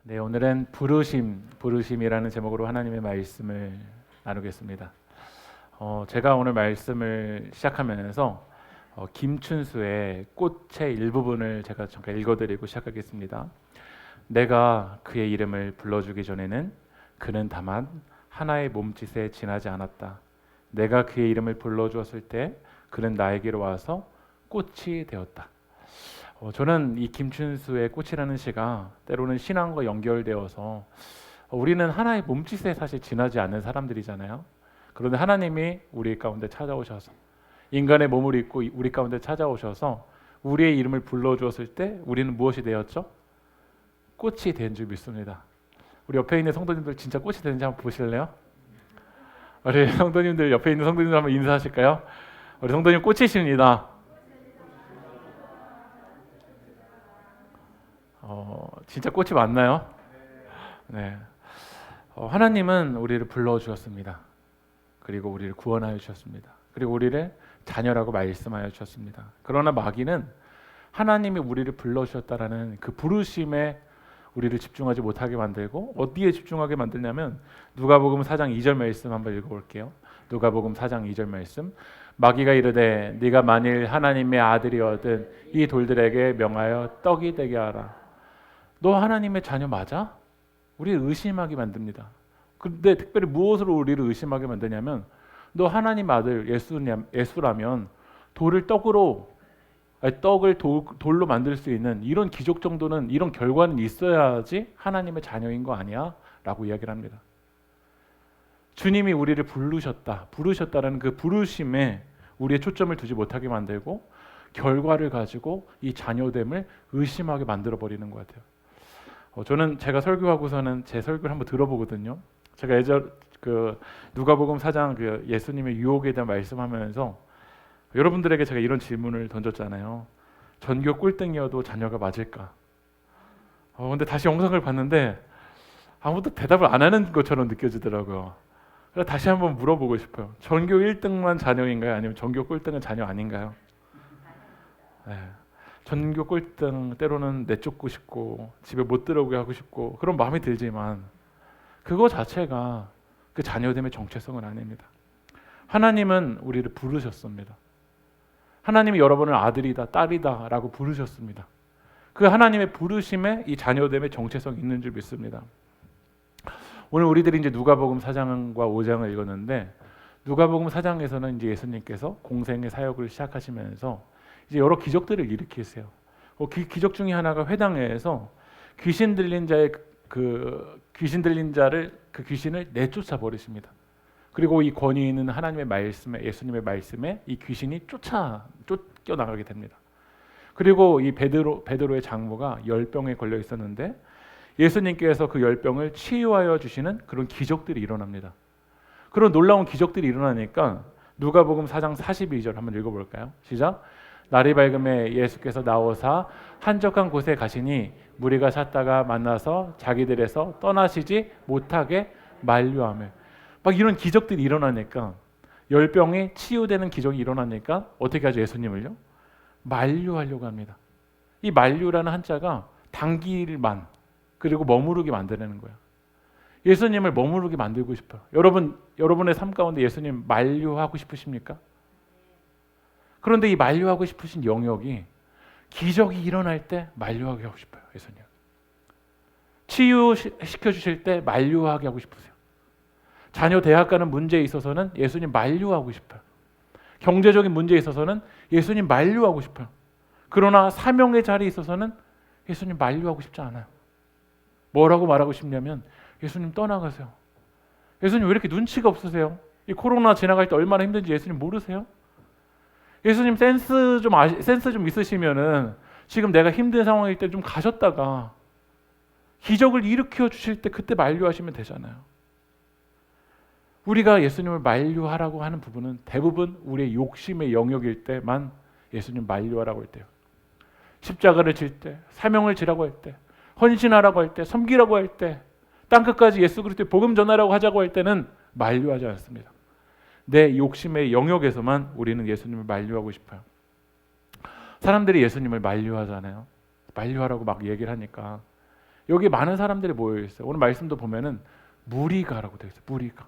네, 오늘은 부르심이라는 제목으로 하나님의 말씀을 나누겠습니다. 제가 오늘 말씀을 시작하면서 김춘수의 꽃의 일부분을 제가 잠깐 읽어드리고 시작하겠습니다. 내가 그의 이름을 불러주기 전에는 그는 다만 하나의 몸짓에 지나지 않았다. 내가 그의 이름을 불러주었을 때 그는 나에게로 와서 꽃이 되었다. 저는 이 김춘수의 꽃이라는 시가 때로는 신앙과 연결되어서 우리는 하나의 몸짓에 사실 지나지 않는 사람들이잖아요. 그런데 하나님이 우리 가운데 찾아오셔서 인간의 몸을 입고 우리 가운데 찾아오셔서 우리의 이름을 불러주었을 때 우리는 무엇이 되었죠? 꽃이 된 줄 믿습니다. 우리 옆에 있는 성도님들 진짜 꽃이 되는지 한번 보실래요? 우리 성도님들 옆에 있는 성도님들 한번 인사하실까요? 우리 성도님 꽃이십니다. 진짜 꽃이 맞나요? 네. 하나님은 우리를 불러주셨습니다. 그리고 우리를 구원하여 주셨습니다. 그리고 우리를 자녀라고 말씀하여 주셨습니다. 그러나 마귀는 하나님이 우리를 불러주셨다라는 그 부르심에 우리를 집중하지 못하게 만들고 어디에 집중하게 만드냐면 누가복음 4장 2절 말씀 한번 읽어볼게요. 누가복음 4장 2절 말씀. 마귀가 이르되 네가 만일 하나님의 아들이거든 이 돌들에게 명하여 떡이 되게 하라. 너 하나님의 자녀 맞아? 우리를 의심하게 만듭니다. 근데 특별히 무엇으로 우리를 의심하게 만드냐면 너 하나님 아들 예수라면 떡을 돌로 만들 수 있는 이런 기적 정도는, 이런 결과는 있어야지 하나님의 자녀인 거 아니야? 라고 이야기를 합니다. 주님이 우리를 부르셨다라는 그 부르심에 우리의 초점을 두지 못하게 만들고 결과를 가지고 이 자녀됨을 의심하게 만들어 버리는 것 같아요. 저는 제가 설교하고서는 제 설교를 한번 들어보거든요. 제가 누가복음 4장 그 예수님의 유혹에 대한 말씀하면서 여러분들에게 제가 이런 질문을 던졌잖아요. 전교 꼴등이어도 자녀가 맞을까? 근데 다시 영상을 봤는데 아무도 대답을 안 하는 것처럼 느껴지더라고요. 그래서 다시 한번 물어보고 싶어요. 전교 1등만 자녀인가요? 아니면 전교 꼴등은 자녀 아닌가요? 네. 전교 꼴등 때로는 내쫓고 싶고 집에 못 들어오게 하고 싶고 그런 마음이 들지만 그거 자체가 그 자녀됨의 정체성은 아닙니다. 하나님은 우리를 부르셨습니다. 하나님이 여러분을 아들이다 딸이다 라고 부르셨습니다. 그 하나님의 부르심에 이 자녀됨의 정체성이 있는 줄 믿습니다. 오늘 우리들이 이제 누가복음 4장과 5장을 읽었는데 누가복음 4장에서는 이제 예수님께서 공생의 사역을 시작하시면서 이제 여러 기적들을 일으키세요. 그 기적 중에 하나가 회당에서 귀신 들린 자를 그 귀신을 내쫓아 버리십니다. 그리고 이 권위 있는 하나님의 말씀에, 예수님의 말씀에 이 귀신이 쫓겨 나가게 됩니다. 그리고 이 베드로의 장모가 열병에 걸려 있었는데 예수님께서 그 열병을 치유하여 주시는 그런 기적들이 일어납니다. 그런 놀라운 기적들이 일어나니까 누가복음 4장 42절 한번 읽어볼까요? 시작. 날이 밝음에 예수께서 나오사 한적한 곳에 가시니 무리가 찾다가 만나서 자기들에서 떠나시지 못하게 만류하며 막 이런 기적들이 일어나니까 열병이 치유되는 기적이 일어나니까 어떻게 하죠? 예수님을요? 만류하려고 합니다. 이 만류라는 한자가 당길만 그리고 머무르게 만드는 거예요. 예수님을 머무르게 만들고 싶어요. 여러분의 삶 가운데 예수님 만류하고 싶으십니까? 그런데 이 만류하고 싶으신 영역이 기적이 일어날 때 만류하게 하고 싶어요. 예수님. 치유시켜 주실 때 만류하게 하고 싶으세요. 자녀 대학 가는 문제에 있어서는 예수님 만류하고 싶어요. 경제적인 문제에 있어서는 예수님 만류하고 싶어요. 그러나 사명의 자리에 있어서는 예수님 만류하고 싶지 않아요. 뭐라고 말하고 싶냐면 예수님 떠나가세요. 예수님 왜 이렇게 눈치가 없으세요? 이 코로나 지나갈 때 얼마나 힘든지 예수님 모르세요? 예수님 센스 좀 있으시면은 지금 내가 힘든 상황일 때 좀 가셨다가 기적을 일으켜 주실 때 그때 만류하시면 되잖아요. 우리가 예수님을 만류하라고 하는 부분은 대부분 우리의 욕심의 영역일 때만 예수님 만류하라고 할 때요. 십자가를 질 때, 사명을 지라고 할 때, 헌신하라고 할 때, 섬기라고 할 때, 땅끝까지 예수 그리스도의 복음 전하라고 하자고 할 때는 만류하지 않습니다. 내 욕심의 영역에서만 우리는 예수님을 만류하고 싶어요. 사람들이 예수님을 만류하잖아요. 만류하라고 막 얘기를 하니까 여기 많은 사람들이 모여 있어요. 오늘 말씀도 보면은 무리가라고 되어 있어요. 무리가.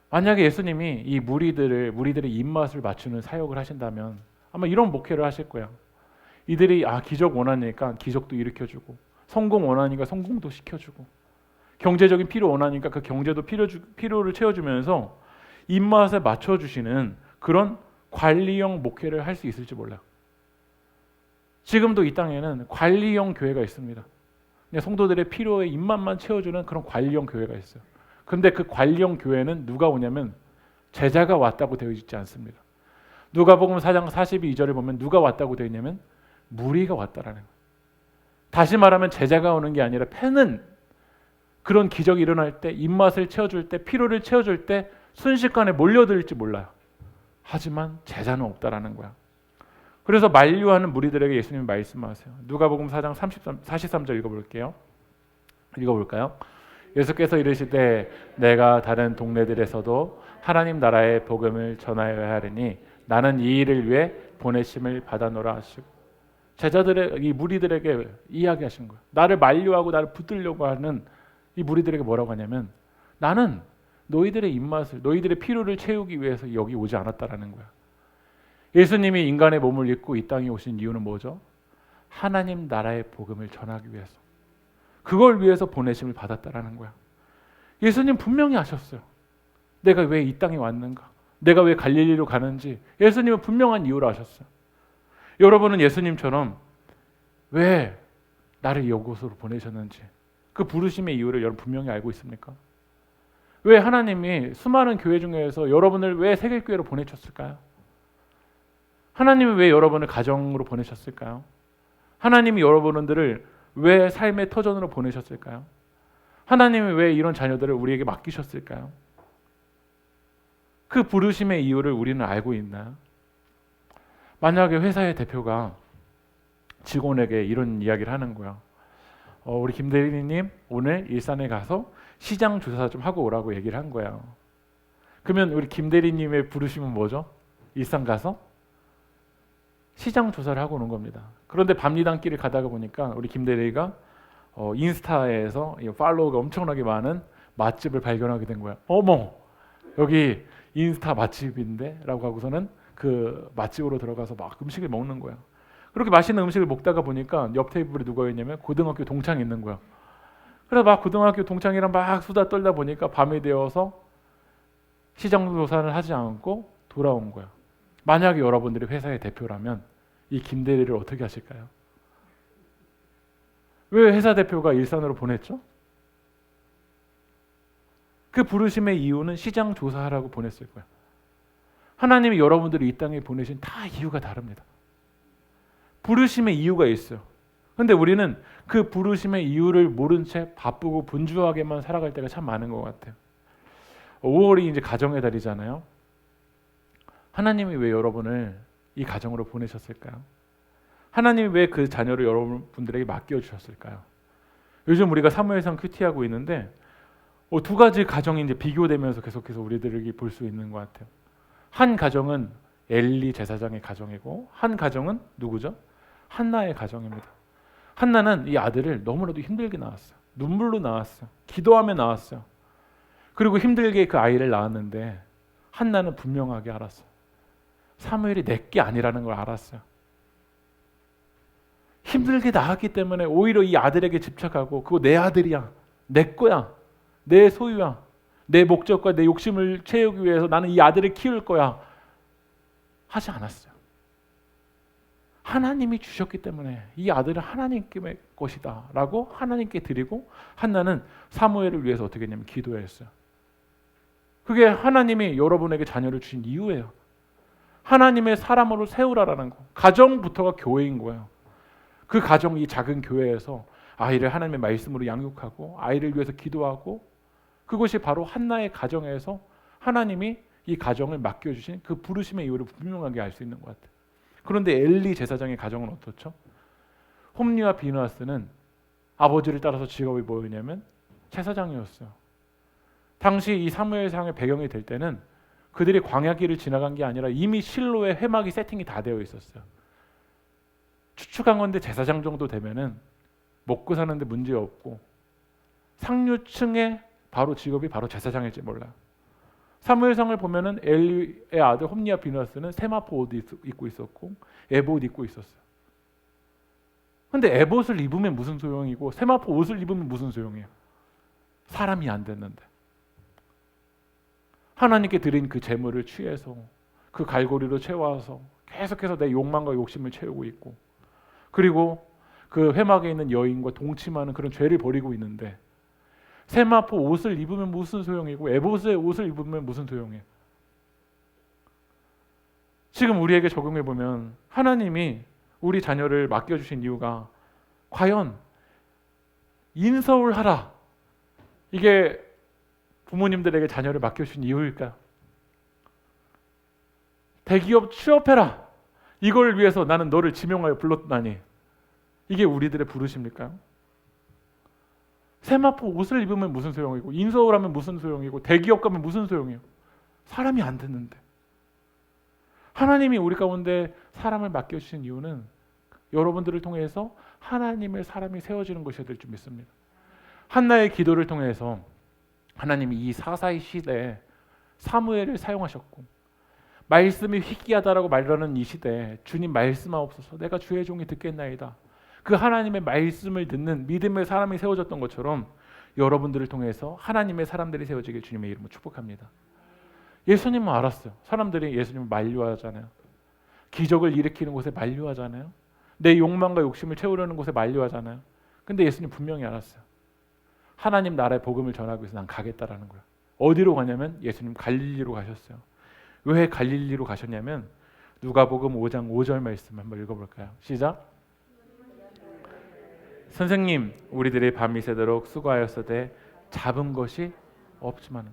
만약에 예수님이 이 무리들의 입맛을 맞추는 사역을 하신다면 아마 이런 목회를 하실 거예요. 이들이 기적 원하니까 기적도 일으켜주고, 성공 원하니까 성공도 시켜주고, 경제적인 필요 원하니까 그 경제도 필요를 채워주면서 입맛에 맞춰주시는 그런 관리형 목회를 할 수 있을지 몰라요. 지금도 이 땅에는 관리형 교회가 있습니다. 그냥 성도들의 필요에 입맛만 채워주는 그런 관리형 교회가 있어요. 근데 그 관리형 교회는 누가 오냐면 제자가 왔다고 되어 있지 않습니다. 누가복음 4장 42절에 보면 누가 왔다고 되어 있냐면 무리가 왔다라는 거예요. 다시 말하면 제자가 오는 게 아니라 패는 그런 기적이 일어날 때, 입맛을 채워줄 때, 필요를 채워줄 때 순식간에 몰려들지 몰라요. 하지만 제자는 없다라는 거야. 그래서 만류하는 무리들에게 예수님이 말씀하세요. 누가복음 4장 43절 읽어볼까요? 예수께서 이르시되 내가 다른 동네들에서도 하나님 나라의 복음을 전하여야 하리니 나는 이 일을 위해 보내심을 받아노라 하시고, 이 무리들에게 이야기하신 거예요. 나를 만류하고 나를 붙들려고 하는 이 무리들에게 뭐라고 하냐면 나는 너희들의 입맛을, 너희들의 필요를 채우기 위해서 여기 오지 않았다라는 거야. 예수님이 인간의 몸을 입고 이 땅에 오신 이유는 뭐죠? 하나님 나라의 복음을 전하기 위해서. 그걸 위해서 보내심을 받았다라는 거야. 예수님 분명히 아셨어요. 내가 왜 이 땅에 왔는가? 내가 왜 갈릴리로 가는지 예수님은 분명한 이유를 아셨어요. 여러분은 예수님처럼 왜 나를 이곳으로 보내셨는지 그 부르심의 이유를 여러분 분명히 알고 있습니까? 왜 하나님이 수많은 교회 중에서 여러분을 왜 세계교회로 보내셨을까요? 하나님이 왜 여러분을 가정으로 보내셨을까요? 하나님이 여러분들을 왜 삶의 터전으로 보내셨을까요? 하나님이 왜 이런 자녀들을 우리에게 맡기셨을까요? 그 부르심의 이유를 우리는 알고 있나요? 만약에 회사의 대표가 직원에게 이런 이야기를 하는 거야. 우리 김 대리님 오늘 일산에 가서 시장 조사 좀 하고 오라고 얘기를 한 거야. 그러면 우리 김 대리님의 부르심은 뭐죠? 일산 가서 시장 조사를 하고 오는 겁니다. 그런데 밤리단길을 가다가 보니까 우리 김 대리가 인스타에서 팔로워가 엄청나게 많은 맛집을 발견하게 된 거야. 어머, 여기 인스타 맛집인데? 라고 하고서는 그 맛집으로 들어가서 막 음식을 먹는 거야. 그렇게 맛있는 음식을 먹다가 보니까 옆 테이블에 누가 있냐면 고등학교 동창이 있는 거야. 그래서 막 고등학교 동창이랑 막 수다 떨다 보니까 밤이 되어서 시장 조사를 하지 않고 돌아온 거야. 만약에 여러분들이 회사의 대표라면 이 김 대리를 어떻게 하실까요? 왜 회사 대표가 일산으로 보냈죠? 그 부르심의 이유는 시장 조사하라고 보냈을 거야. 하나님이 여러분들을 이 땅에 보내신 다 이유가 다릅니다. 부르심의 이유가 있어요. 근데 우리는 그 부르심의 이유를 모른 채 바쁘고 분주하게만 살아갈 때가 참 많은 것 같아요. 5월이 이제 가정의 달이잖아요. 하나님이 왜 여러분을 이 가정으로 보내셨을까요? 하나님이 왜 그 자녀를 여러분들에게 맡겨주셨을까요? 요즘 우리가 사무엘상 큐티하고 있는데 두 가지 가정이 이제 비교되면서 계속해서 우리들에게 볼 수 있는 것 같아요. 한 가정은 엘리 제사장의 가정이고 한 가정은 누구죠? 한나의 가정입니다. 한나는 이 아들을 너무나도 힘들게 낳았어요. 눈물로 낳았어요. 기도하며 낳았어요. 그리고 힘들게 그 아이를 낳았는데 한나는 분명하게 알았어요. 사무엘이 내게 아니라는 걸 알았어요. 힘들게 낳았기 때문에 오히려 이 아들에게 집착하고 그거 내 아들이야. 내 거야. 내 소유야. 내 목적과 내 욕심을 채우기 위해서 나는 이 아들을 키울 거야. 하지 않았어요. 하나님이 주셨기 때문에 이 아들은 하나님의 것이다 라고 하나님께 드리고 한나는 사무엘을 위해서 어떻게 했냐면 기도했어요. 그게 하나님이 여러분에게 자녀를 주신 이유예요. 하나님의 사람으로 세우라라는 거. 가정부터가 교회인 거예요. 그 가정, 이 작은 교회에서 아이를 하나님의 말씀으로 양육하고 아이를 위해서 기도하고 그것이 바로 한나의 가정에서 하나님이 이 가정을 맡겨주신 그 부르심의 이유를 분명하게 알 수 있는 것 같아요. 그런데 엘리 제사장의 가정은 어떻죠? 홈리와 비느하스는 아버지를 따라서 직업이 뭐였냐면 제사장이었어요. 당시 이 사무엘상의 배경이 될 때는 그들이 광야길을 지나간 게 아니라 이미 실로의 회막이 세팅이 다 되어 있었어요. 추측한 건데 제사장 정도 되면은 먹고 사는데 문제 없고 상류층의 바로 직업이 바로 제사장일지 몰라요. 사무엘상을 보면은 엘리의 아들 홈리와 비느하스는 세마포 옷 입고 있었고 에봇 입고 있었어요. 근데 에봇을 입으면 무슨 소용이고 세마포 옷을 입으면 무슨 소용이에요? 사람이 안 됐는데. 하나님께 드린 그 제물을 취해서 그 갈고리로 채워서 계속해서 내 욕망과 욕심을 채우고 있고, 그리고 그 회막에 있는 여인과 동침하는 그런 죄를 벌이고 있는데 세마포 옷을 입으면 무슨 소용이고 에봇의 옷을 입으면 무슨 소용이에요? 지금 우리에게 적용해 보면 하나님이 우리 자녀를 맡겨주신 이유가 과연 인서울하라, 이게 부모님들에게 자녀를 맡겨주신 이유일까요? 대기업 취업해라, 이걸 위해서 나는 너를 지명하여 불렀나니, 이게 우리들의 부르심일까요? 세마포 옷을 입으면 무슨 소용이고 인서울하면 무슨 소용이고 대기업 가면 무슨 소용이에요? 사람이 안 됐는데. 하나님이 우리 가운데 사람을 맡겨주신 이유는 여러분들을 통해서 하나님의 사람이 세워지는 것이 될 줄 믿습니다. 한나의 기도를 통해서 하나님이 이 사사의 시대에 사무엘을 사용하셨고, 말씀이 희귀하다라고 말하는 이 시대에 주님 말씀하옵소서, 내가 주의 종이 듣겠나이다, 그 하나님의 말씀을 듣는 믿음의 사람이 세워졌던 것처럼 여러분들을 통해서 하나님의 사람들이 세워지길 주님의 이름으로 축복합니다. 예수님은 알았어요. 사람들이 예수님을 만류하잖아요. 기적을 일으키는 곳에 만류하잖아요. 내 욕망과 욕심을 채우려는 곳에 만류하잖아요. 근데 예수님 분명히 알았어요. 하나님 나라의 복음을 전하기 위해서 난 가겠다라는 거예요. 어디로 가냐면 예수님 갈릴리로 가셨어요. 왜 갈릴리로 가셨냐면 누가복음 5장 5절 말씀 한번 읽어볼까요? 시작. 선생님, 우리들이 밤이 새도록 수고하였으되 잡은 것이 없지만.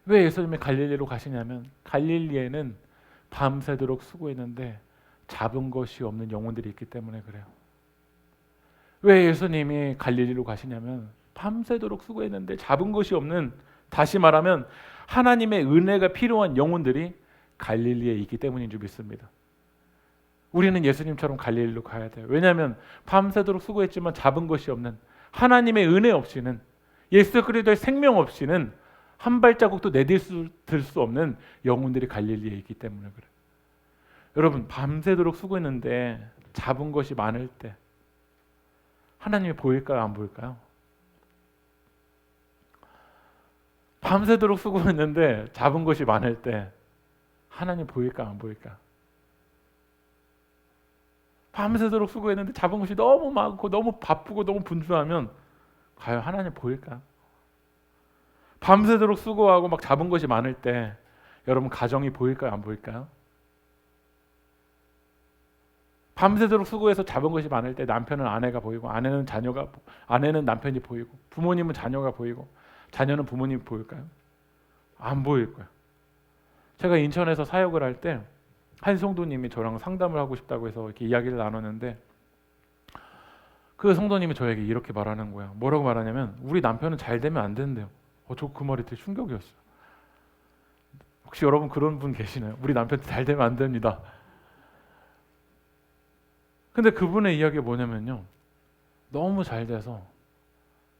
왜 예수님이 갈릴리로 가시냐면 갈릴리에는 밤새도록 수고했는데 잡은 것이 없는 영혼들이 있기 때문에 그래요. 왜 예수님이 갈릴리로 가시냐면 밤새도록 수고했는데 잡은 것이 없는, 다시 말하면 하나님의 은혜가 필요한 영혼들이 갈릴리에 있기 때문인 줄 믿습니다. 우리는 예수님처럼 갈릴리로 가야 돼요. 왜냐하면 밤새도록 수고했지만 잡은 것이 없는, 하나님의 은혜 없이는, 예수 그리스도의 생명 없이는 한 발자국도 내딜 수 없는 영혼들이 갈릴리에 있기 때문에 그래요. 여러분, 밤새도록 수고했는데 잡은 것이 많을 때 하나님이 보일까요? 안 보일까요? 밤새도록 수고했는데 잡은 것이 많을 때 하나님 보일까 안 보일까? 밤새도록 수고했는데 잡은 것이 너무 많고 너무 바쁘고 너무 분주하면 과연 하나님 보일까? 밤새도록 수고하고 막 잡은 것이 많을 때 여러분 가정이 보일까요? 안 보일까요? 밤새도록 수고해서 잡은 것이 많을 때 남편은 아내가 보이고 아내는 남편이 보이고 부모님은 자녀가 보이고 자녀는 부모님이 보일까요? 안 보일 거예요. 제가 인천에서 사역을 할 때 한 성도님이 저랑 상담을 하고 싶다고 해서 이렇게 이야기를 나눴는데 그 성도님이 저에게 이렇게 말하는 거예요. 뭐라고 말하냐면 우리 남편은 잘 되면 안 된대요. 저 그 말이 되게 충격이었어요. 혹시 여러분 그런 분 계시나요? 우리 남편 잘 되면 안 됩니다. 근데 그분의 이야기가 뭐냐면요, 너무 잘 돼서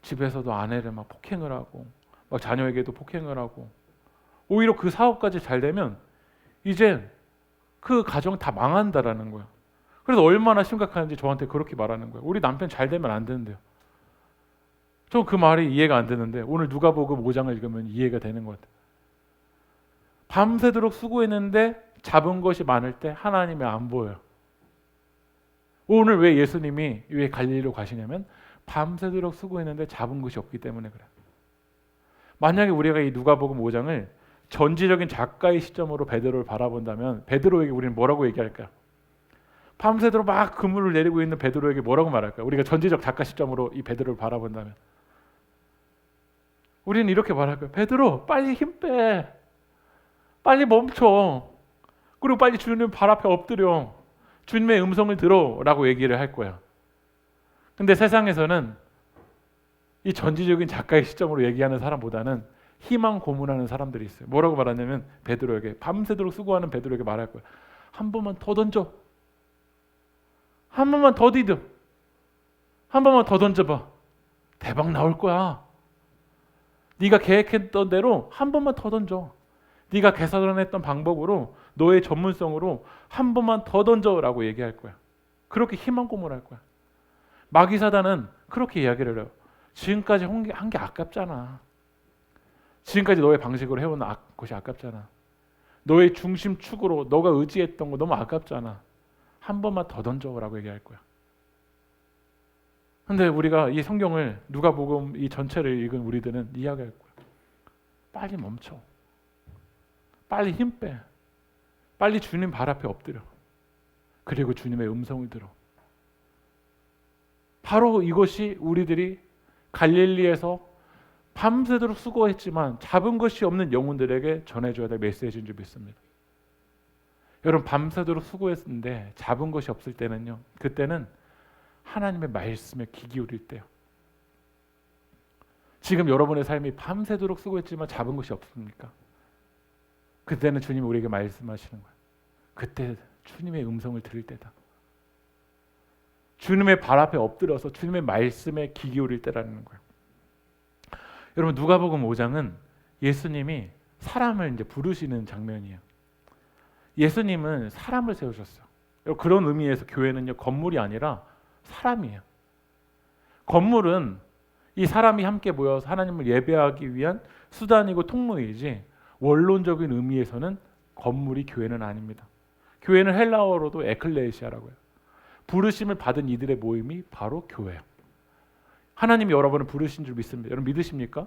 집에서도 아내를 막 폭행을 하고 막 자녀에게도 폭행을 하고 오히려 그 사업까지 잘 되면 이제 그 가정 다 망한다라는 거예요. 그래서 얼마나 심각한지 저한테 그렇게 말하는 거예요. 우리 남편 잘 되면 안 된대요. 저 그 말이 이해가 안 되는데 오늘 누가복음 5장을 읽으면 이해가 되는 것 같아요. 밤새도록 수고했는데 잡은 것이 많을 때 하나님이 안 보여요. 오늘 왜 예수님이 왜 갈릴리로 가시냐면 밤새도록 수고했는데 잡은 것이 없기 때문에 그래요. 만약에 우리가 이 누가복음 5장을 전지적인 작가의 시점으로 베드로를 바라본다면 베드로에게 우리는 뭐라고 얘기할까요? 밤새도록 막 그물을 내리고 있는 베드로에게 뭐라고 말할까요? 우리가 전지적 작가 시점으로 이 베드로를 바라본다면 우리는 이렇게 말할까요? 베드로, 빨리 힘 빼, 빨리 멈춰, 그리고 빨리 주님 발 앞에 엎드려 주님의 음성을 들어라고 얘기를 할 거야. 근데 세상에서는 이 전지적인 작가의 시점으로 얘기하는 사람보다는 희망 고문하는 사람들이 있어요. 뭐라고 말하냐면 베드로에게, 밤새도록 수고하는 베드로에게 말할 거야. 한 번만 더 던져, 한 번만 더 디뎌, 한 번만 더 던져봐. 대박 나올 거야. 네가 계획했던 대로 한 번만 더 던져. 네가 계산했던 방법으로 너의 전문성으로 한 번만 더 던져라고 얘기할 거야. 그렇게 희망 고문할 거야. 마귀 사단은 그렇게 이야기를 해요. 지금까지 한 게 아깝잖아. 지금까지 너의 방식으로 해온 것이 아깝잖아. 너의 중심축으로 너가 의지했던 거 너무 아깝잖아. 한 번만 더 던져라고 얘기할 거야. 근데 우리가 이 성경을 누가복음 이 전체를 읽은 우리들은 이야기할 거야. 빨리 멈춰. 빨리 힘 빼. 빨리 주님 발 앞에 엎드려. 그리고 주님의 음성을 들어. 바로 이것이 우리들이 갈릴리에서 밤새도록 수고했지만 잡은 것이 없는 영혼들에게 전해줘야 될 메시지인 줄 믿습니다. 여러분, 밤새도록 수고했는데 잡은 것이 없을 때는요, 그때는 하나님의 말씀에 귀 기울일 때요. 지금 여러분의 삶이 밤새도록 수고했지만 잡은 것이 없습니까? 그때는 주님이 우리에게 말씀하시는 거예요. 그때 주님의 음성을 들을 때다. 주님의 발 앞에 엎드려서 주님의 말씀에 귀 기울일 때라는 거예요. 여러분, 누가복음 5장은 예수님이 사람을 이제 부르시는 장면이에요. 예수님은 사람을 세우셨어요. 그런 의미에서 교회는요, 건물이 아니라 사람이에요. 건물은 이 사람이 함께 모여서 하나님을 예배하기 위한 수단이고 통로이지, 원론적인 의미에서는 건물이 교회는 아닙니다. 교회는 헬라어로도 에클레시아라고 해요. 부르심을 받은 이들의 모임이 바로 교회예요. 하나님이 여러분을 부르신 줄 믿습니다. 여러분 믿으십니까?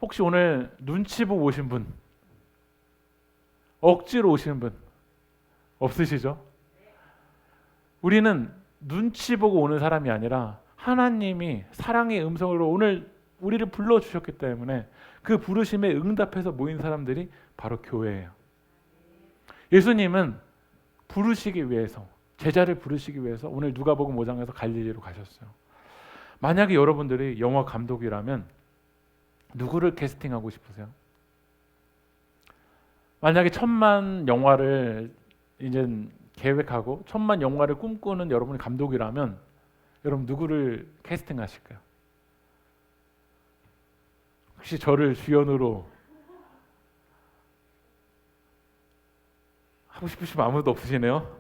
혹시 오늘 눈치 보고 오신 분, 억지로 오시는 분 없으시죠? 우리는 눈치 보고 오는 사람이 아니라 하나님이 사랑의 음성으로 오늘 우리를 불러주셨기 때문에 그 부르심에 응답해서 모인 사람들이 바로 교회예요. 예수님은 부르시기 위해서, 제자를 부르시기 위해서 오늘 누가복음 5장에서 갈릴리로 가셨어요. 만약에 여러분들이 영화 감독이라면 누구를 캐스팅하고 싶으세요? 만약에 1000만 영화를 이제 계획하고 1000만 영화를 꿈꾸는 여러분이 감독이라면 여러분 누구를 캐스팅하실까요? 혹시 저를 주연으로 하고 싶으시면 아무도 없으시네요.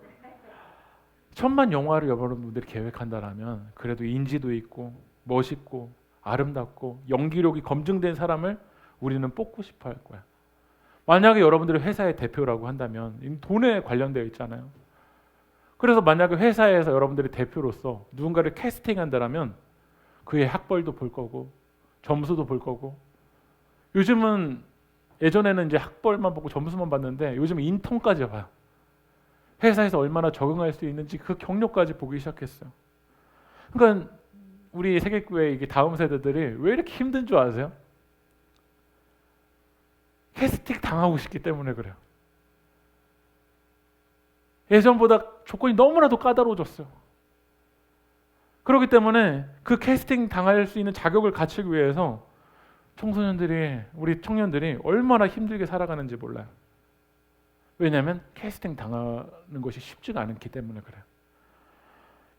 1000만 영화를 여러분들이 계획한다라면 그래도 인지도 있고 멋있고 아름답고 연기력이 검증된 사람을 우리는 뽑고 싶어 할 거야. 만약에 여러분들이 회사의 대표라고 한다면 돈에 관련되어 있잖아요. 그래서 만약에 회사에서 여러분들이 대표로서 누군가를 캐스팅한다라면 그의 학벌도 볼 거고 점수도 볼 거고, 요즘은 예전에는 이제 학벌만 보고 점수만 봤는데 요즘 인턴까지 봐요. 회사에서 얼마나 적응할 수 있는지 그 경력까지 보기 시작했어요. 그러니까 우리 세계교회 이게 다음 세대들이 왜 이렇게 힘든 줄 아세요? 캐스팅 당하고 싶기 때문에 그래요. 예전보다 조건이 너무나도 까다로워졌어요. 그렇기 때문에 그 캐스팅 당할 수 있는 자격을 갖추기 위해서 청소년들이, 우리 청년들이 얼마나 힘들게 살아가는지 몰라요. 왜냐하면 캐스팅 당하는 것이 쉽지가 않기 때문에 그래요.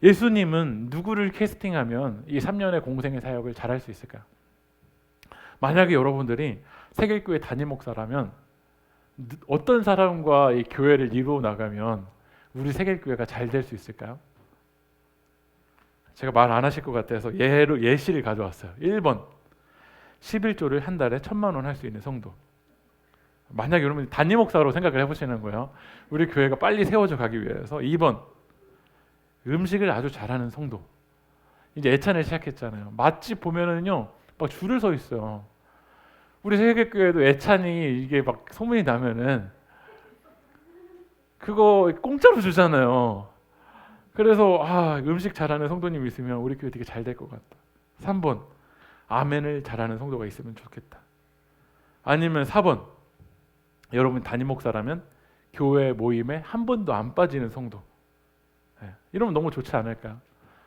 예수님은 누구를 캐스팅하면 이 3년의 공생의 사역을 잘할 수 있을까요? 만약에 여러분들이 세계교회 담임 목사라면 어떤 사람과 이 교회를 이루어 나가면 우리 세계교회가 잘 될 수 있을까요? 제가 말 안 하실 것 같아서 예시를 가져왔어요. 1번, 11조를 한 달에 1000만 원 할 수 있는 성도. 만약에 여러분 담임 목사로 생각을 해보시는 거예요. 우리 교회가 빨리 세워져 가기 위해서. 2번, 음식을 아주 잘하는 성도. 이제 애찬을 시작했잖아요. 맛집 보면은요, 막 줄을 서 있어요. 우리 세계교회도 애찬이 이게 막 소문이 나면은 그거 공짜로 주잖아요. 그래서 음식 잘하는 성도님 있으면 우리 교회 되게 잘 될 것 같다. 3번, 아멘을 잘하는 성도가 있으면 좋겠다. 아니면 4번, 여러분 담임 목사라면 교회 모임에 한 번도 안 빠지는 성도. 이러면 너무 좋지 않을까요?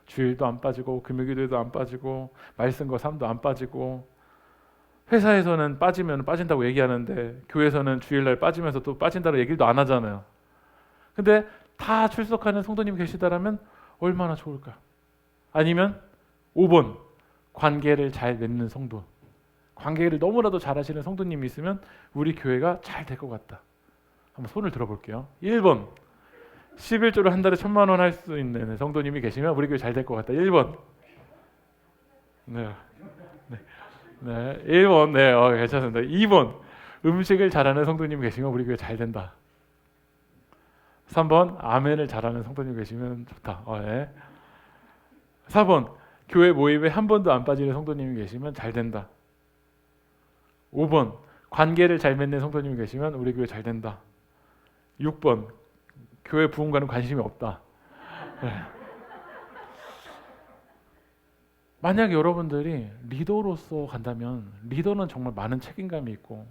주일도 안 빠지고 금요기도에도 안 빠지고 말씀과 삶도 안 빠지고, 회사에서는 빠지면 빠진다고 얘기하는데 교회에서는 주일날 빠지면서 또 빠진다는 얘기도 안 하잖아요. 근데 다 출석하는 성도님이 계시다라면 얼마나 좋을까? 아니면 5번 관계를 잘 맺는 성도. 관계를 너무나도 잘하시는 성도님이 있으면 우리 교회가 잘 될 것 같다. 한번 손을 들어볼게요. 1번 11조를 한 달에 1,000만 원 할 수 있는 성도님이 계시면 우리 교회 잘 될 것 같다. 1번. 네. 네. 네. 1번. 네. 괜찮습니다. 2번. 음식을 잘하는 성도님이 계시면 우리 교회 잘 된다. 3번. 아멘을 잘하는 성도님이 계시면 좋다. 네. 4번. 교회 모임에 한 번도 안 빠지는 성도님이 계시면 잘 된다. 5번. 관계를 잘 맺는 성도님이 계시면 우리 교회 잘 된다. 6번. 교회 부흥과는 관심이 없다. 네. 만약 여러분들이 리더로서 간다면 리더는 정말 많은 책임감이 있고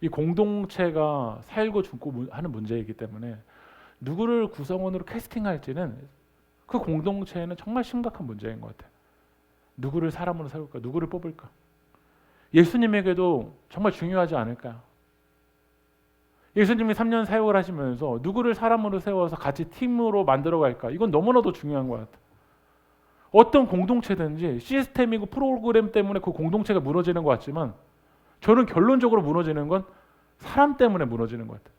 이 공동체가 살고 죽고 하는 문제이기 때문에 누구를 구성원으로 캐스팅할지는 그 공동체에는 정말 심각한 문제인 것 같아요. 누구를 사람으로 세울까? 누구를 뽑을까? 예수님에게도 정말 중요하지 않을까요? 예수님이 3년 사역을 하시면서 누구를 사람으로 세워서 같이 팀으로 만들어갈까? 이건 너무나도 중요한 것 같아요. 어떤 공동체든지 시스템이고 프로그램 때문에 그 공동체가 무너지는 것 같지만 저는 결론적으로 무너지는 건 사람 때문에 무너지는 것 같아요.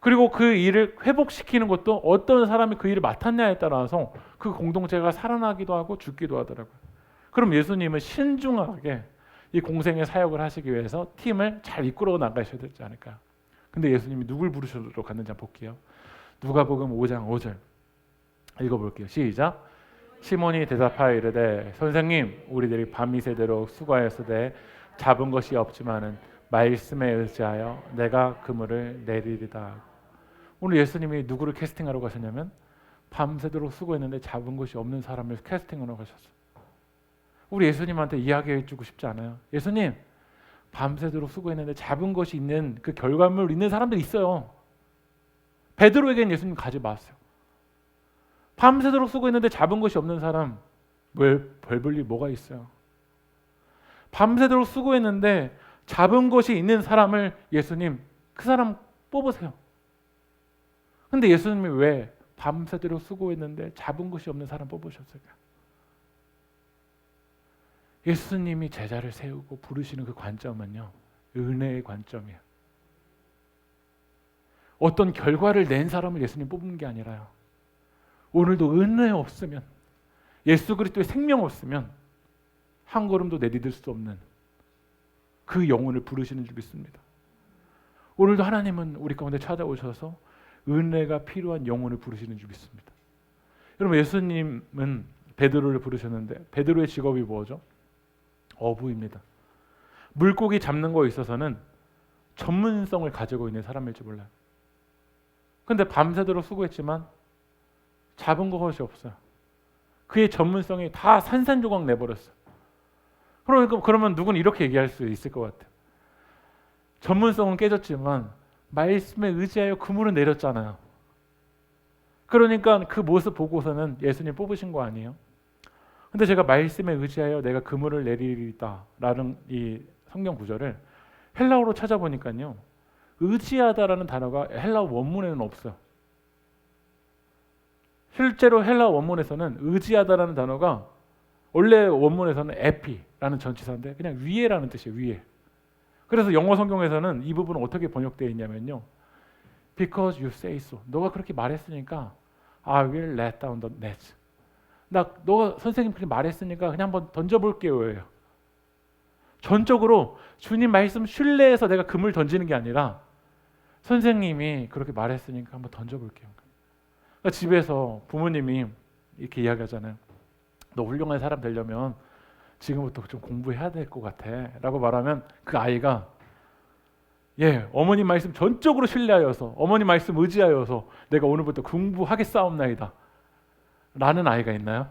그리고 그 일을 회복시키는 것도 어떤 사람이 그 일을 맡았냐에 따라서 그 공동체가 살아나기도 하고 죽기도 하더라고요. 그럼 예수님은 신중하게 이 공생의 사역을 하시기 위해서 팀을 잘 이끌어 나가셔야 되지 않을까. 근데 예수님이 누굴 부르시도록 갔는지 한번 볼게요. 누가복음 5장 5절 읽어볼게요. 시작. 시몬이 대답하여 이르되 선생님 우리들이 밤이 새도록 수고하였으되 잡은 것이 없지만은 말씀에 의지하여 내가 그물을 내리리다. 오늘 예수님이 누구를 캐스팅하러 가셨냐면 밤새도록 수고했는데 잡은 것이 없는 사람을 캐스팅하러 가셨어요. 우리 예수님한테 이야기해주고 싶지 않아요. 예수님 밤새도록 수고했는데 잡은 것이 있는 그 결과물 있는 사람들이 있어요. 베드로에게는 예수님 가지 마세요. 밤새도록 수고했는데 잡은 것이 없는 사람 별 볼 일 뭐가 있어요. 밤새도록 수고했는데 잡은 것이 있는 사람을 예수님 그 사람 뽑으세요. 근데 예수님이 왜 밤새도록 수고했는데 잡은 것이 없는 사람 뽑으셨을까? 예수님이 제자를 세우고 부르시는 그 관점은요, 은혜의 관점이에요. 어떤 결과를 낸 사람을 예수님 뽑는 게 아니라요. 오늘도 은혜 없으면, 예수 그리스도의 생명 없으면 한 걸음도 내디딜 수 없는 그 영혼을 부르시는 줄 믿습니다. 오늘도 하나님은 우리 가운데 찾아오셔서 은혜가 필요한 영혼을 부르시는 줄 믿습니다. 여러분 예수님은 베드로를 부르셨는데 베드로의 직업이 뭐죠? 어부입니다. 물고기 잡는 거에 있어서는 전문성을 가지고 있는 사람일지 몰라요. 그런데 밤새도록 수고했지만 잡은 것이 없어요. 그의 전문성이 다 산산조각 내버렸어요. 그러면 누구는 이렇게 얘기할 수 있을 것 같아요. 전문성은 깨졌지만 말씀에 의지하여 그물을 내렸잖아요. 그러니까 그 모습 보고서는 예수님 뽑으신 거 아니에요? 근데 제가 말씀에 의지하여 내가 그물을 내리리다 라는 이 성경 구절을 헬라어로 찾아보니까요, 의지하다라는 단어가 헬라어 원문에는 없어요. 실제로 헬라어 원문에서는 의지하다라는 단어가 원래 원문에서는 에피라는 전치사인데 그냥 위에라는 뜻이에요. 위에. 그래서 영어 성경에서는 이 부분은 어떻게 번역되어 있냐면요, Because you say so. 너가 그렇게 말했으니까 I will let down the net. 너가 선생님 그렇게 말했으니까 그냥 한번 던져볼게요. 전적으로 주님 말씀 신뢰해서 내가 그물 던지는 게 아니라 선생님이 그렇게 말했으니까 한번 던져볼게요. 그러니까 집에서 부모님이 이렇게 이야기하잖아요. 너 훌륭한 사람 되려면 지금부터 좀 공부해야 될 것 같아 라고 말하면 그 아이가 어머니 말씀 전적으로 신뢰하여서 어머니 말씀 의지하여서 내가 오늘부터 공부하겠사옵나이다 라는 아이가 있나요?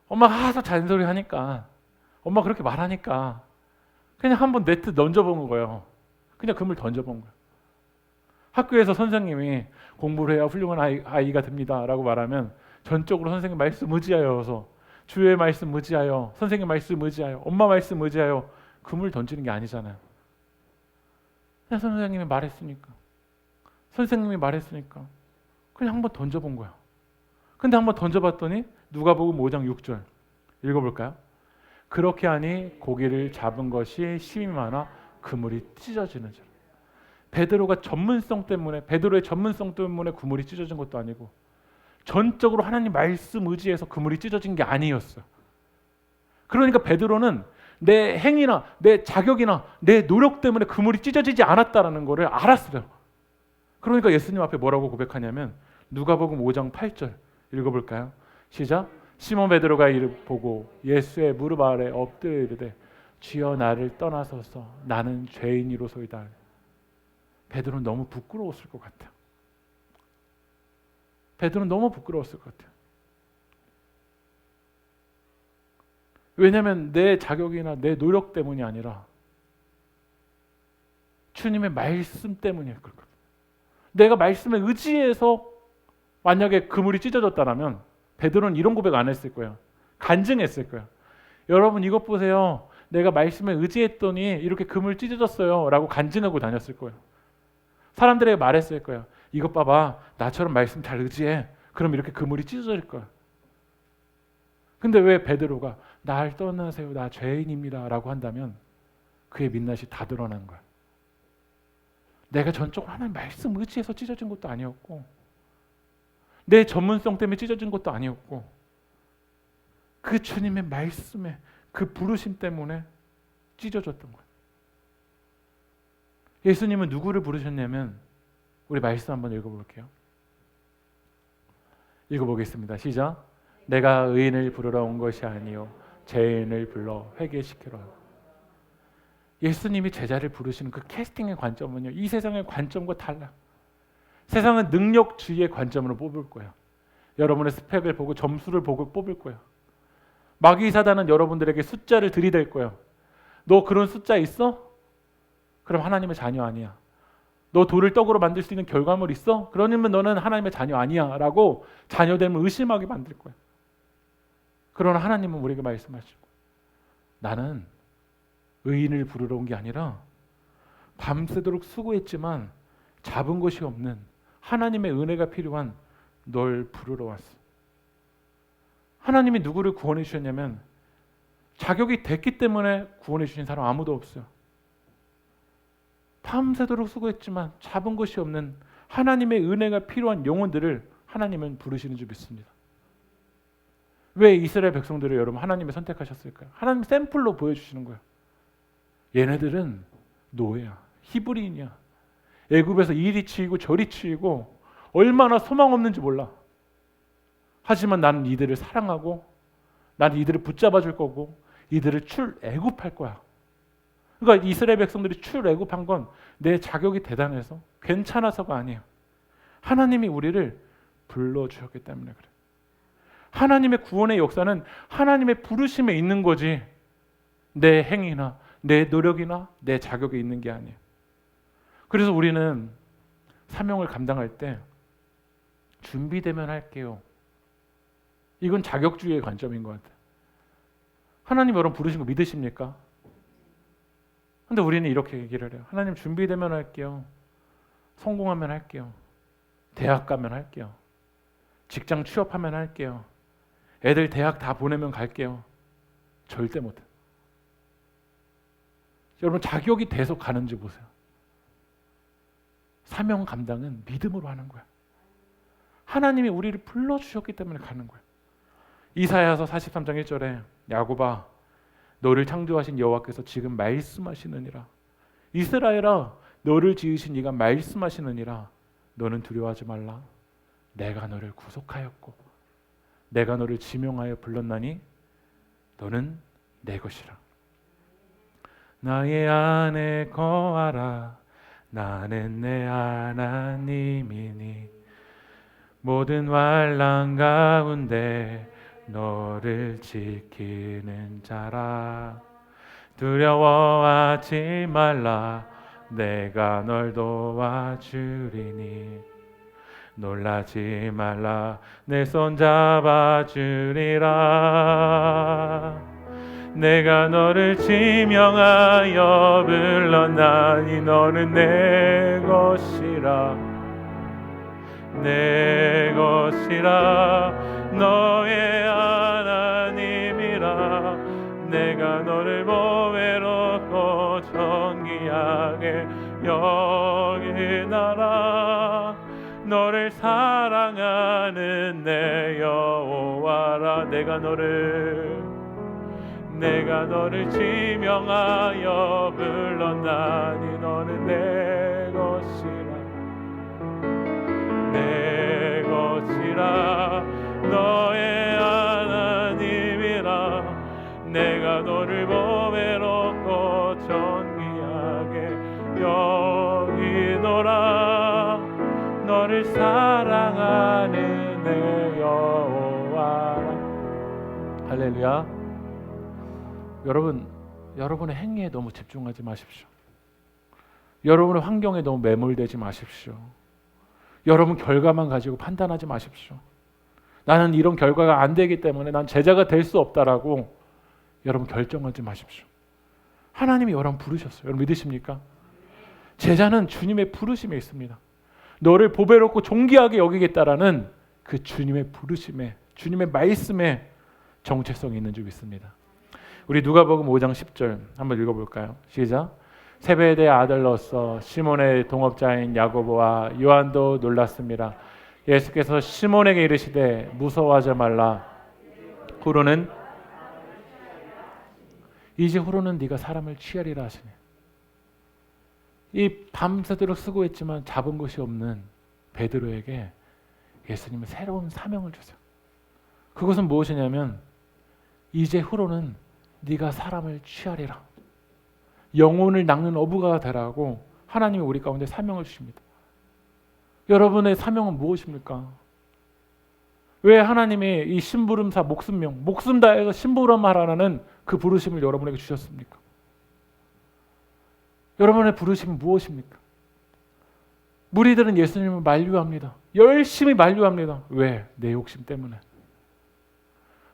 엄마가 하도 잔소리 하니까, 엄마 그렇게 말하니까 그냥 한번 네트 던져본 거예요. 그냥 그물 던져본 거예요. 학교에서 선생님이 공부를 해야 훌륭한 아이가 됩니다 라고 말하면 전적으로 선생님 말씀 의지하여서, 주의 말씀 의지하여, 선생님 말씀 의지하여, 엄마 말씀 의지하여 그물 던지는 게 아니잖아요. 그냥 선생님이 말했으니까, 선생님이 말했으니까 그냥 한번 던져본 거야. 근데 한번 던져봤더니 누가복음 5장 6절 읽어볼까요? 그렇게 하니 고기를 잡은 것이 심이 많아 그물이 찢어지는 줄. 베드로의 전문성 때문에 그물이 찢어진 것도 아니고 전적으로 하나님 말씀 의지해서 그물이 찢어진 게 아니었어요. 그러니까 베드로는 내 행위나 내 자격이나 내 노력 때문에 그물이 찢어지지 않았다라는 것을 알았어요. 그러니까 예수님 앞에 뭐라고 고백하냐면 누가복음 5장 8절 읽어볼까요? 시작. 시몬 베드로가 이를 보고 예수의 무릎 아래 엎드려 이르되 주여 나를 떠나소서 나는 죄인이로소이다. 베드로는 너무 부끄러웠을 것 같아요. 베드로는 너무 부끄러웠을 것 같아요. 왜냐하면 내 자격이나 내 노력 때문이 아니라 주님의 말씀 때문일 거거든요. 내가 말씀에 의지해서 만약에 그물이 찢어졌다면 베드로는 이런 고백 안 했을 거예요. 간증했을 거예요. 여러분 이것 보세요. 내가 말씀에 의지했더니 이렇게 그물 찢어졌어요 라고 간증하고 다녔을 거예요. 사람들에게 말했을 거예요. 이것 봐봐. 나처럼 말씀 잘 의지해. 그럼 이렇게 그물이 찢어질 거야. 근데 왜 베드로가 날 떠나세요. 나 죄인입니다 라고 한다면 그의 민낯이 다 드러난 거야. 내가 전적으로 하나님 말씀 의지해서 찢어진 것도 아니었고 내 전문성 때문에 찢어진 것도 아니었고 그 주님의 말씀에 그 부르심 때문에 찢어졌던 거예요. 예수님은 누구를 부르셨냐면 우리 말씀 한번 읽어볼게요. 읽어보겠습니다. 시작. 내가 의인을 부르러 온 것이 아니요 죄인을 불러 회개시키러. 예수님이 제자를 부르시는 그 캐스팅의 관점은요, 이 세상의 관점과 달라. 세상은 능력주의의 관점으로 뽑을 거예요. 여러분의 스펙을 보고 점수를 보고 뽑을 거예요. 마귀 사단은 여러분들에게 숫자를 들이댈 거예요. 너 그런 숫자 있어? 그럼 하나님의 자녀 아니야. 너 돌을 떡으로 만들 수 있는 결과물 있어? 그러면 너는 하나님의 자녀 아니야 라고 자녀됨을 의심하게 만들 거예요. 그러나 하나님은 우리에게 말씀하시고 나는 의인을 부르러 온 게 아니라 밤새도록 수고했지만 잡은 것이 없는 하나님의 은혜가 필요한 널 부르러 왔어. 하나님이 누구를 구원해 주셨냐면 자격이 됐기 때문에 구원해 주신 사람 아무도 없어요. 밤새도록 수고했지만 잡은 것이 없는 하나님의 은혜가 필요한 영혼들을 하나님은 부르시는 줄 믿습니다. 왜 이스라엘 백성들을 여러분 하나님이 선택하셨을까요? 하나님 샘플로 보여주시는 거예요. 얘네들은 노예야, 히브리인이야. 애굽에서 이리 치이고 저리 치이고 얼마나 소망 없는지 몰라. 하지만 나는 이들을 사랑하고 나는 이들을 붙잡아 줄 거고 이들을 출애굽할 거야. 그러니까 이스라엘 백성들이 출애굽한 건 내 자격이 대단해서 괜찮아서가 아니에요. 하나님이 우리를 불러주셨기 때문에 그래. 하나님의 구원의 역사는 하나님의 부르심에 있는 거지 내 행위나 내 노력이나 내 자격에 있는 게 아니에요. 그래서 우리는 사명을 감당할 때 준비되면 할게요. 이건 자격주의의 관점인 것 같아요. 하나님 여러분 부르신 거 믿으십니까? 근데 우리는 이렇게 얘기를 해요. 하나님 준비되면 할게요. 성공하면 할게요. 대학 가면 할게요. 직장 취업하면 할게요. 애들 대학 다 보내면 갈게요. 절대 못해요. 여러분 자격이 돼서 가는지 보세요. 사명 감당은 믿음으로 하는 거야. 하나님이 우리를 불러주셨기 때문에 가는 거야. 이사야서 43장 1절에 야곱아 너를 창조하신 여호와께서 지금 말씀하시느니라. 이스라엘아 너를 지으신 이가 말씀하시느니라. 너는 두려워하지 말라. 내가 너를 구속하였고 내가 너를 지명하여 불렀나니 너는 내 것이라. 나의 안에 거하라. 나는 내 하나님이니 모든 환난 가운데 너를 지키는 자라. 두려워하지 말라. 내가 널 도와주리니 놀라지 말라. 내 손 잡아주리라. 내가 너를 지명하여 불렀나니 너는 내 것이라. 내 것이라. 너의 하나님이라. 내가 너를 보배롭고 존귀하게 여기나라. 너를 사랑하는 내 여호와라. 내가 너를 지명하여 불렀나니 너는 내 것이라. 내 것이라. 너의 하나님이라. 내가 너를 보배롭고 존귀하게 여기노라. 너를 사랑하는 내 여호와라. 할렐루야. 여러분의 행위에 너무 집중하지 마십시오. 여러분의 환경에 너무 매몰되지 마십시오. 여러분 결과만 가지고 판단하지 마십시오. 나는 이런 결과가 안 되기 때문에 난 제자가 될 수 없다라고 여러분 결정하지 마십시오. 하나님이 여러분 부르셨어요. 여러분 믿으십니까? 제자는 주님의 부르심에 있습니다. 너를 보배롭고 존귀하게 여기겠다라는 그 주님의 부르심에, 주님의 말씀에 정체성이 있는 줄 믿습니다. 우리 누가복음 5장 10절 한번 읽어볼까요? 시작. 세베대의 아들로서 시몬의 동업자인 야고보와 요한도 놀랐습니다. 예수께서 시몬에게 이르시되 무서워하지 말라. 이제 후로는 네가 사람을 취하리라 하시네. 이 밤새도록 수고했지만 잡은 것이 없는 베드로에게 예수님은 새로운 사명을 주세요. 그것은 무엇이냐면 이제 후로는 네가 사람을 취하리라. 영혼을 낚는 어부가 되라고 하나님이 우리 가운데 사명을 주십니다. 여러분의 사명은 무엇입니까? 왜 하나님이 이 심부름사 목숨명, 목숨 다해서 심부름하라는 그 부르심을 여러분에게 주셨습니까? 여러분의 부르심은 무엇입니까? 무리들은 예수님을 만류합니다. 열심히 만류합니다. 왜? 내 욕심 때문에.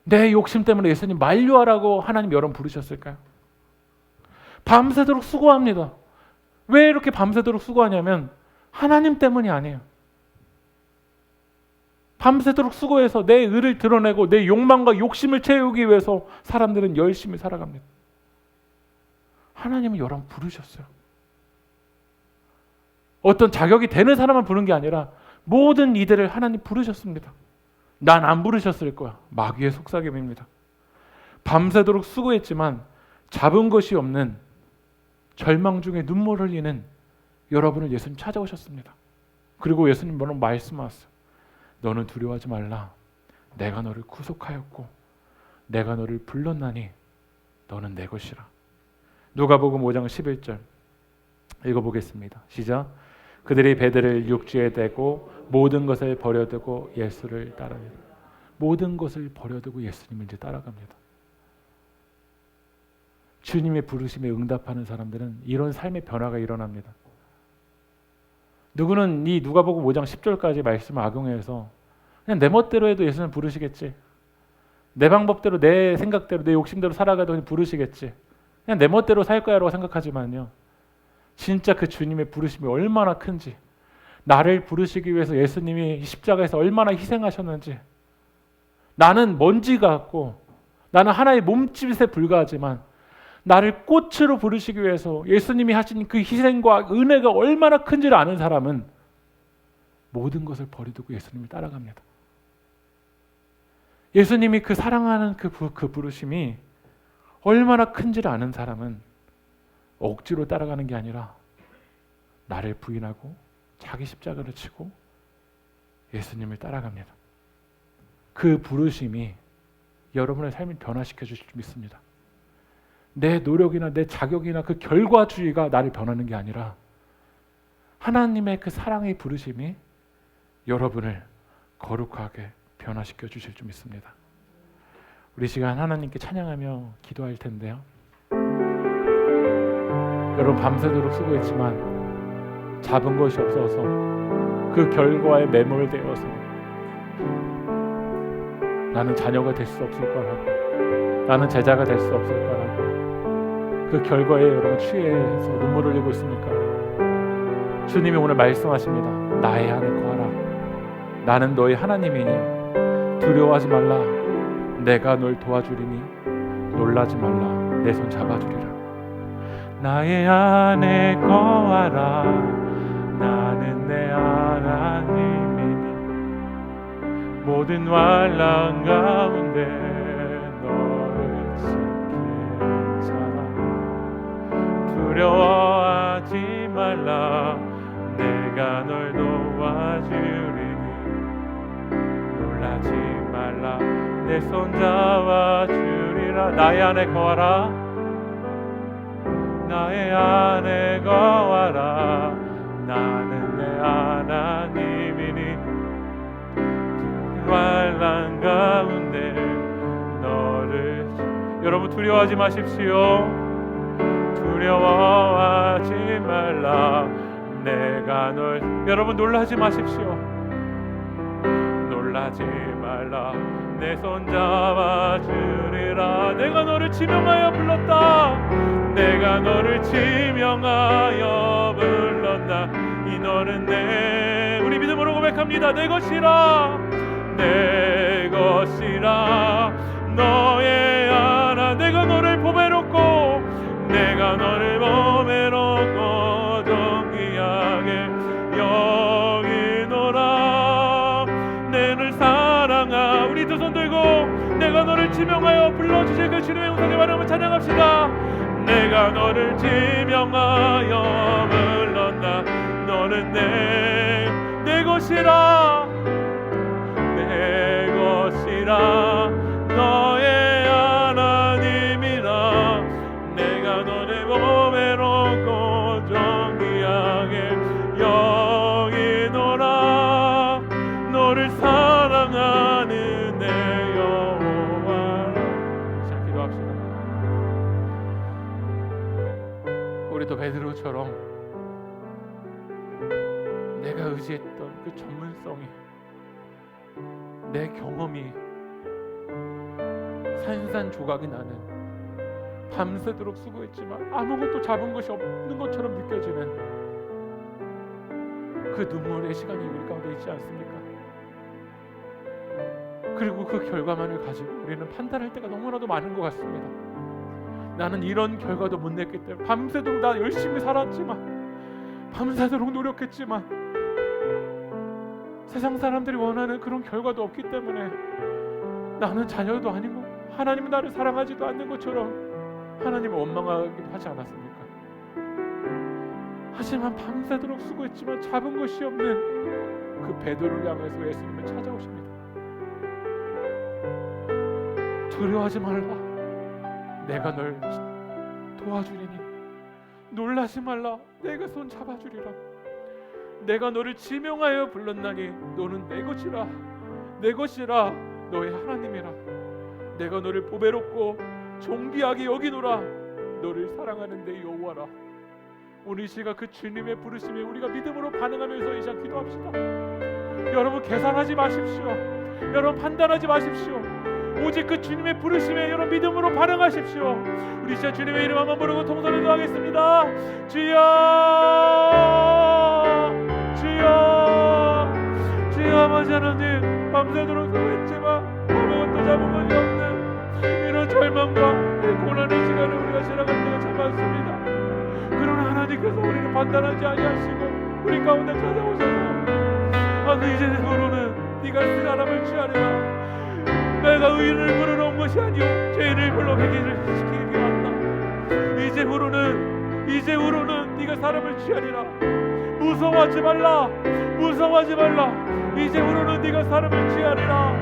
내 욕심 때문에 예수님 만류하라고 하나님 여러분 부르셨을까요? 밤새도록 수고합니다. 왜 이렇게 밤새도록 수고하냐면 하나님 때문이 아니에요. 밤새도록 수고해서 내 의를 드러내고 내 욕망과 욕심을 채우기 위해서 사람들은 열심히 살아갑니다. 하나님은 여러분 부르셨어요. 어떤 자격이 되는 사람만 부른 게 아니라 모든 이들을 하나님 부르셨습니다. 난 안 부르셨을 거야. 마귀의 속삭임입니다. 밤새도록 수고했지만 잡은 것이 없는 절망 중에 눈물 흘리는 여러분을 예수님 찾아오셨습니다. 그리고 예수님 뭐라고 말씀하셨어요. 너는 두려워하지 말라. 내가 너를 구속하였고 내가 너를 불렀나니 너는 내 것이라. 누가복음 5장 11절 읽어보겠습니다. 시작. 그들이 배들을 육지에 대고 모든 것을 버려두고 예수를 따릅니다. 모든 것을 버려두고 예수님을 이제 따라갑니다. 주님의 부르심에 응답하는 사람들은 이런 삶의 변화가 일어납니다. 누구는 이 누가복음 5장 10절까지 말씀을 악용해서 그냥 내 멋대로 해도 예수는 부르시겠지. 내 방법대로 내 생각대로 내 욕심대로 살아가도 그냥 부르시겠지. 그냥 내 멋대로 살 거야라고 생각하지만요. 진짜 그 주님의 부르심이 얼마나 큰지, 나를 부르시기 위해서 예수님이 십자가에서 얼마나 희생하셨는지, 나는 먼지 같고 나는 하나의 몸짓에 불과하지만 나를 꽃으로 부르시기 위해서 예수님이 하신 그 희생과 은혜가 얼마나 큰지를 아는 사람은 모든 것을 버리두고 예수님을 따라갑니다. 예수님이 그 사랑하는 그 부르심이 얼마나 큰지를 아는 사람은 억지로 따라가는 게 아니라 나를 부인하고 자기 십자가를 지고 예수님을 따라갑니다. 그 부르심이 여러분의 삶을 변화시켜 주실 줄 믿습니다. 내 노력이나 내 자격이나 그 결과주의가 나를 변하는 게 아니라 하나님의 그 사랑의 부르심이 여러분을 거룩하게 변화시켜 주실 줄 믿습니다. 우리 시간 하나님께 찬양하며 기도할 텐데요. 여러분 밤새도록 수고했지만 잡은 것이 없어서 그 결과에 매몰되어서 나는 자녀가 될 수 없을 거라고, 나는 제자가 될 수 없을 거라고 그 결과에 여러분 취해서 눈물을 흘리고 있습니까? 주님이 오늘 말씀하십니다. 나의 안에 거하라. 나는 너의 하나님이니 두려워하지 말라. 내가 널 도와주리니 놀라지 말라. 내 손 잡아주리라. 나의 안에 거하라. 나는 내 하나님이니 모든 환난 가운데 너를 지킬 자라. 두려워하지 말라. 내가 널 도와주리니 놀라지 말라. 내 손 잡아주리라. 나의 안에 거하라. 나의 안에 거하라. 나는 내 하나님이니 환난 가운데 너를. 여러분 두려워하지 마십시오. 두려워하지 말라. 내가 널. 여러분 놀라지 마십시오. 놀라지 말라. 내 손 잡아주리라. 내가 너를 지명하여 불렀다. 내가 너를 지명하여 불렀다. 이 너는 내. 우리 믿음으로 고백합니다. 내 것이라. 내 것이라. 너의 하나. 내가 너를 보배롭고 내가 너를 보배롭고 존귀하게 여기노라. 내를 사랑하. 우리 두 손 들고 내가 너를 지명하여 불러주실 그 주님의 영광의 발음을 찬양합시다. 내가 너를 지명하여 불렀다. 너는 내 것이라. 내 것이라. 너의 하나님이라. 내가 너를 보배롭고 존귀하게 여기노라. 너를 사랑하는 내 여호와. 자, 기도합시다. 우리도 베드로처럼 내가 의지했던 그 전문성이, 내 경험이 산산조각이 나는, 밤새도록 수고했지만 아무것도 잡은 것이 없는 것처럼 느껴지는 그 눈물의 시간이 우리 가운데 있지 않습니까? 그리고 그 결과만을 가지고 우리는 판단할 때가 너무나도 많은 것 같습니다. 나는 이런 결과도 못 냈기 때문에, 밤새도록 나 열심히 살았지만, 밤새도록 노력했지만 세상 사람들이 원하는 그런 결과도 없기 때문에 나는 자녀도 아니고 하나님은 나를 사랑하지도 않는 것처럼 하나님을 원망하기도 하지 않았습니까? 하지만 밤새도록 수고했지만 잡은 것이 없는 그 베드로를 향해서 예수님은 찾아오십니다. 두려워하지 말라. 내가 널 도와주리니 놀라지 말라. 내가 손 잡아주리라. 내가 너를 지명하여 불렀나니 너는 내 것이라. 내 것이라. 너의 하나님이라. 내가 너를 보배롭고 존귀하게 여기노라. 너를 사랑하는 내 여호와라. 오늘 이 시간 그 주님의 부르심에 우리가 믿음으로 반응하면서 이 시간 기도합시다. 여러분 계산하지 마십시오. 여러분 판단하지 마십시오. 오직 그 주님의 부르심에 여러분 믿음으로 반응하십시오. 우리 시간 주님의 이름 한번 부르고 통성을 기도하겠습니다. 주여, 주여, 주여. 아버지 하나님, 밤새도록 수고했지만 아무것도 잡은 것이 없는 이런 절망과 고난의 시간을 우리가 지나갈 때가 참 많습니다. 그러나 하나님께서 우리를 판단하지 아니하시고 우리 가운데 찾아오셔서 이제부로는 네가 쓴 사람을 취하리라. 내가 의인을 부르러 온 것이 아니오 죄인을 불러 회개를 시키기 왔다. 이제부로는 네가 사람을 취하리라. 무서워하지 말라. 무서워하지 말라. 이제부로는 네가 사람을 취하리라.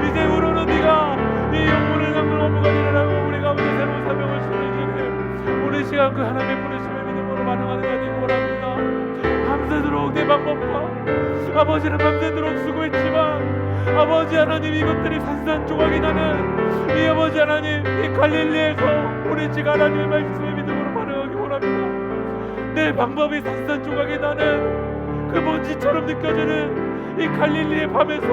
이제부로는 네가 네 영혼을 향한 업무가 일어나고 우리 가운데 새로운 사명을 주시는 오늘 시간 그 하나님의 부르심에 믿음으로 반응하는 자들이 오랍니다. 밤새도록 내 방법과 아버지는 밤새도록 수고했지만 아버지 하나님 이것들이 산산조각이 나는 이 아버지 하나님 이 갈릴리에서 우리 지금 하나님의 말씀에 믿음으로 반응하기 원합니다. 내 방법이 산산조각이 나는 그 먼지처럼 느껴지는 이 갈릴리의 밤에서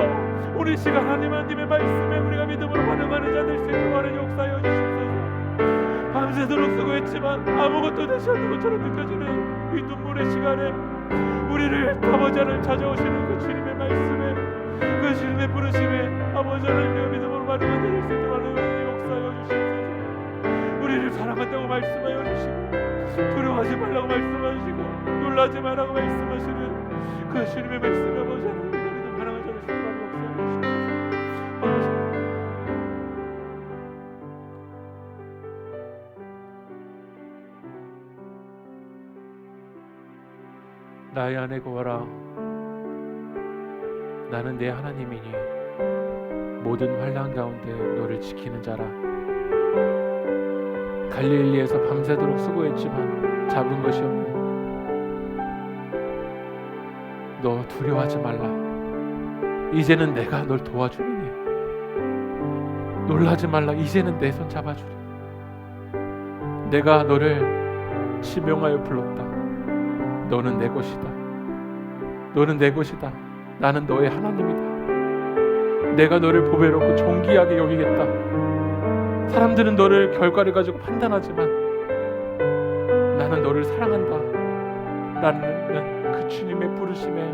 우리 시간 하나님의 말씀에 우리가 믿음으로 반응하는 자들 수 있도록 하는 역사여 주시옵소서. 밤새도록 수고했지만 아무것도 되지 않는 것처럼 느껴지는 이 눈물의 시간에 우리를 아버지 하나님 찾아오시는 그 주님의 말씀에 그 그 주님의 부르심에 아버지 하나님의 믿음으로 반응하게 될 수 있도록 하나님 역사하여 주시옵소서. 우리를 사랑한다고 말씀하여 주시고 두려워하지 말라고 말씀하시고 놀라지 말라고 말씀하시는 그 주님의 말씀에 아버지 하나님의 믿음 반응하게 될 수 있도록 역사하여 주시옵소서. 아버지 나의 안에 거하라. 나는 내 하나님이니 모든 환난 가운데 너를 지키는 자라. 갈릴리에서 밤새도록 수고했지만 잡은 것이 없는 너 두려워하지 말라. 이제는 내가 널 도와주리니 놀라지 말라. 이제는 내 손 잡아주리. 내가 너를 지명하여 불렀다. 너는 내 것이다. 너는 내 것이다. 나는 너의 하나님이다. 내가 너를 보배롭고 존귀하게 여기겠다. 사람들은 너를 결과를 가지고 판단하지만 나는 너를 사랑한다. 나는 그 주님의 부르심에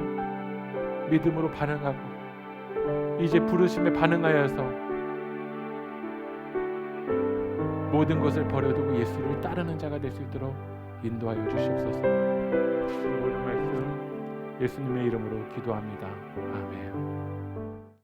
믿음으로 반응하고 이제 부르심에 반응하여서 모든 것을 버려두고 예수를 따르는 자가 될 수 있도록 인도하여 주시옵소서. 모든 말씀 예수님의 이름으로 기도합니다. 아멘.